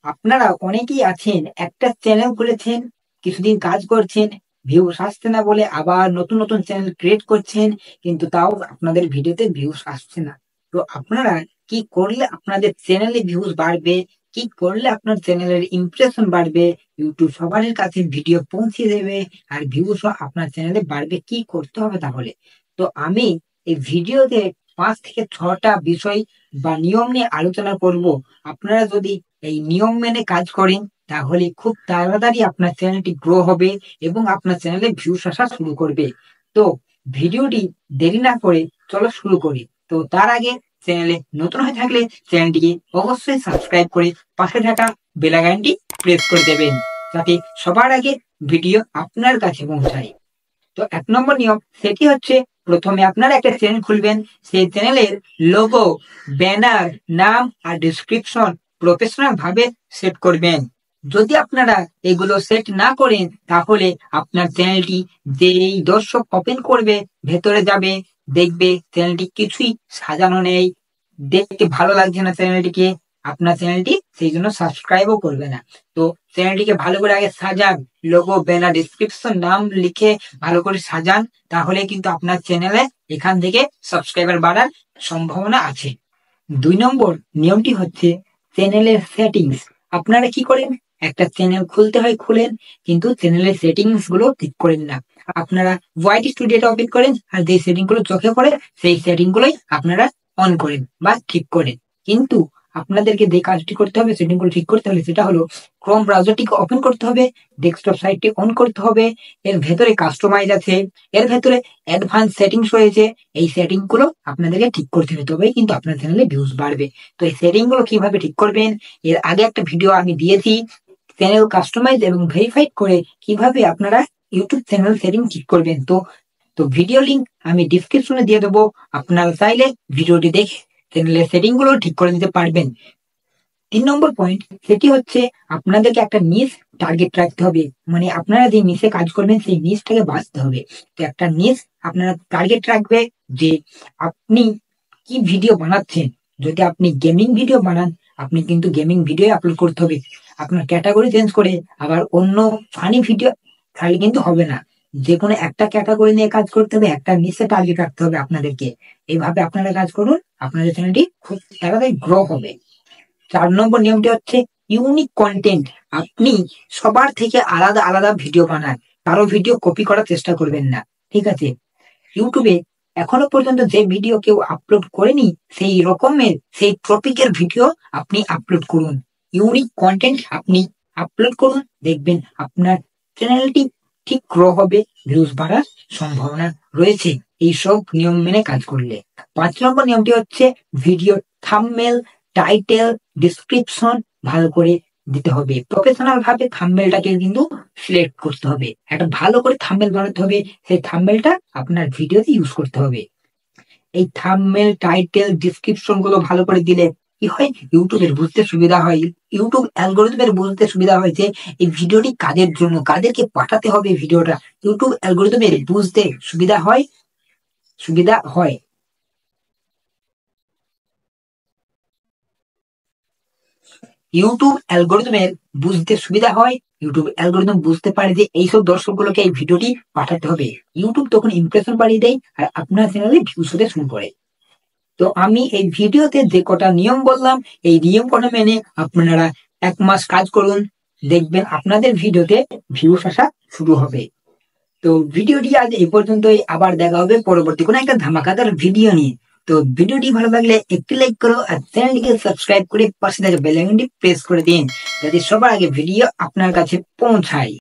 আপনারা অনেকেই আছেন, একটা চ্যানেল খুলেছেন, কিছুদিন কাজ করছেন, ভিউস আসছে না বলে আবার নতুন নতুন চ্যানেল ক্রিয়েট করছেন, কিন্তু তাও আপনাদের ভিডিওতে ভিউস আসছে না। তো আপনারা কি করলে আপনাদের চ্যানেলে ভিউস বাড়বে, কি করলে আপনার চ্যানেলের ইমপ্রেশন বাড়বে, ইউটিউব সবার কাছে ভিডিও পৌঁছে দেবে, আর ভিউসও আপনার চ্যানেলে বাড়বে, কি করতে হবে তাহলে? তো আমি এই ভিডিওতে 5 থেকে 6টা বিষয় বা নিয়ম নিয়ে আলোচনা করব। আপনারা যদি এই নিয়ম মেনে কাজ করেন, তাহলে খুব তাড়াতাড়ি আপনার চ্যানেলটি গ্রো হবে এবং আপনার চ্যানেলে ভিউস আসা শুরু করবে। তো ভিডিওটি দেরি না করে চলো শুরু করি। তো তার আগে চ্যানেলে নতুন হয়ে থাকলে চ্যানেলটিকে অবশ্যই সাবস্ক্রাইব করে পাশে থাকা বেল আইকনটি প্রেস করে দেবেন, যাতে সবার আগে ভিডিও আপনার কাছে পৌঁছায়। তো 1 নম্বর নিয়ম, সেটি হচ্ছে প্রথমে আপনারা একটা চ্যানেল খুলবেন। সেই চ্যানেলের লোগো, ব্যানার, নাম আর ডিসক্রিপশন প্রফেশনাল ভাবে সেট করবেন। যদি আপনারা এগুলো সেট না করেন, তাহলে আপনার চ্যানেলটি যেই দর্শক ওপেন করবে, ভেতরে যাবে, দেখবে চ্যানেলটি কিছুই সাজানো নেই, দেখতে ভালো লাগছে না চ্যানেলটিকে, আপনার চ্যানেলটি সেই জন্য সাবস্ক্রাইবও করবে না। তো চ্যানেলটিকে ভালো করে আগে সাজান, লোগো, ব্যানার, ডিসক্রিপশন, নাম লিখে ভালো করে সাজান, তাহলে কিন্তু আপনার চ্যানেলে এখান থেকে সাবস্ক্রাইবার বাড়ার সম্ভাবনা আছে। 2 নম্বর নিয়মটি হচ্ছে চ্যানেলের সেটিংস। আপনারা কি করেন, একটা চ্যানেল খুলতে হয় খুলেন, কিন্তু চ্যানেলের সেটিংস গুলো ঠিক করেন না। আপনারা ওয়াইটি স্টুডিওটা ওপেন করেন, আর যে সেটিং গুলো চোখে পড়ে সেই সেটিং গুলোই আপনারা অন করেন বা ঠিক করেন। কিন্তু আপনাদেরকে যে কাজটি করতে হবে, সেটিং গুলো ঠিক করতে হলে, সেটা হলো ক্রোম ব্রাউজারটিকে ওপেন করতে হবে, ডেস্কটপ সাইটটি অন করতে হবে, এর ভেতরে কাস্টমাইজ আছে, এর ভেতরে অ্যাডভান্স সেটিংস রয়েছে, এই সেটিং গুলো আপনাদেরকে ঠিক করতে হবে, তবেই কিন্তু আপনার চ্যানেলে ভিউজ বাড়বে। তো এই সেটিং গুলো কিভাবে ঠিক করবেন, এর আগে একটা ভিডিও আমি দিয়েছি, চ্যানেল কাস্টমাইজ এবং ভেরিফাইড করে কিভাবে আপনারা ইউটিউব চ্যানেল সেটিং ঠিক করবেন। তো তো ভিডিও লিংক আমি ডিসক্রিপশনে দিয়ে দেবো, আপনারা চাইলে ভিডিওটি দেখে চ্যানেলের সেটিং গুলো ঠিক করে নিতে পারবেন। 3 নম্বর পয়েন্ট, সেটি হচ্ছে আপনাদেরকে একটা নিশ টার্গেট রাখতে হবে। মানে আপনারা যে নিশে কাজ করবেন, সেই নিশটাকে বাঁচতে হবে। তো একটা নিশ আপনারা টার্গেট রাখবে যে আপনি কি ভিডিও বানাচ্ছেন। যদি আপনি গেমিং ভিডিও বানান, আপনি কিন্তু গেমিং ভিডিও আপলোড করতে হবে। আপনার ক্যাটাগরি চেঞ্জ করে আবার অন্য ফানি ভিডিও তাহলে কিন্তু হবে না। যে কোনো একটা ক্যাটাগরি নিয়ে কাজ করতে হবে, একটা নিশে টার্গেট রাখতে হবে আপনাদেরকে। এইভাবে আপনারা কাজ করুন, আপনাদের চ্যানেলটি খুব তাড়াতাড়ি গ্রো হবে। 4 নম্বর নিয়মটি হচ্ছে ইউনিক কন্টেন্ট। আপনি সবার থেকে আলাদা আলাদা ভিডিও বানান, কারো ভিডিও কপি করার চেষ্টা করবেন না, ঠিক আছে? ইউটিউবে এখনো পর্যন্ত যে ভিডিও কেউ আপলোড করেনি, সেই রকমের সেই টপিকের ভিডিও আপনি আপলোড করুন। ইউনিক কন্টেন্ট আপনি আপলোড করুন, দেখবেন আপনার চ্যানেলটি ঠিক গ্রো হবে, ভিউজ বাড়ার সম্ভাবনা রয়েছে এইসব নিয়ম মেনে কাজ করলে। 5 নম্বর নিয়মটি হচ্ছে ভিডিও থাম্বনেল, টাইটেল, ডিসক্রিপশন ভালো করে দিতে হবে। প্রফেশনাল ভাবে থাম্বনেলটাকে কিন্তু সিলেক্ট করতে হবে, একটা ভালো করে থাম্বনেল বানাতে হবে, সেই থাম্বনেলটা আপনার ভিডিওতে ইউজ করতে হবে। এই থাম্বনেল, টাইটেল, ডিসক্রিপশন গুলো ভালো করে দিলে কি হয়, ইউটিউবের বুঝতে সুবিধা হয়, ইউটিউব অ্যালগোরিদমের বুঝতে সুবিধা হয় যে এই ভিডিওটি কাদের জন্য, কাদেরকে পাঠাতে হবে ভিডিওটা, ইউটিউব অ্যালগোরিদমের বুঝতে সুবিধা হয়। ইউটিউব অ্যালগোরিদমের বুঝতে সুবিধা হয়, ইউটিউব অ্যালগোরিদম বুঝতে পারে যে এইসব দর্শকগুলোকে এই ভিডিওটি পাঠাতে হবে। ইউটিউব তখন ইমপ্রেশন বাড়িয়ে দেয়, আর আপনার চ্যানেলে ভিউজ হতে শুরু করে। তো আমি এই ভিডিওতে যে কটা নিয়ম বললাম, এই নিয়ম কটা মেনে আপনারা 1 মাস কাজ করুন, দেখবেন আপনাদের ভিডিওতে ভিউজ আসা শুরু হবে। তো ভিডিওটি আজ এই পর্যন্তই, আবার দেখা হবে পরবর্তী কোনো একটা ধামাকাদার ভিডিও নিয়ে। তো ভিডিওটি ভালো লাগলে একটি লাইক করো, আর চ্যানেলটিকে সাবস্ক্রাইব করে পাশে থাকা বেল আইকনটি প্রেস করে দিন, যাতে সবার আগে ভিডিও আপনার কাছে পৌঁছায়।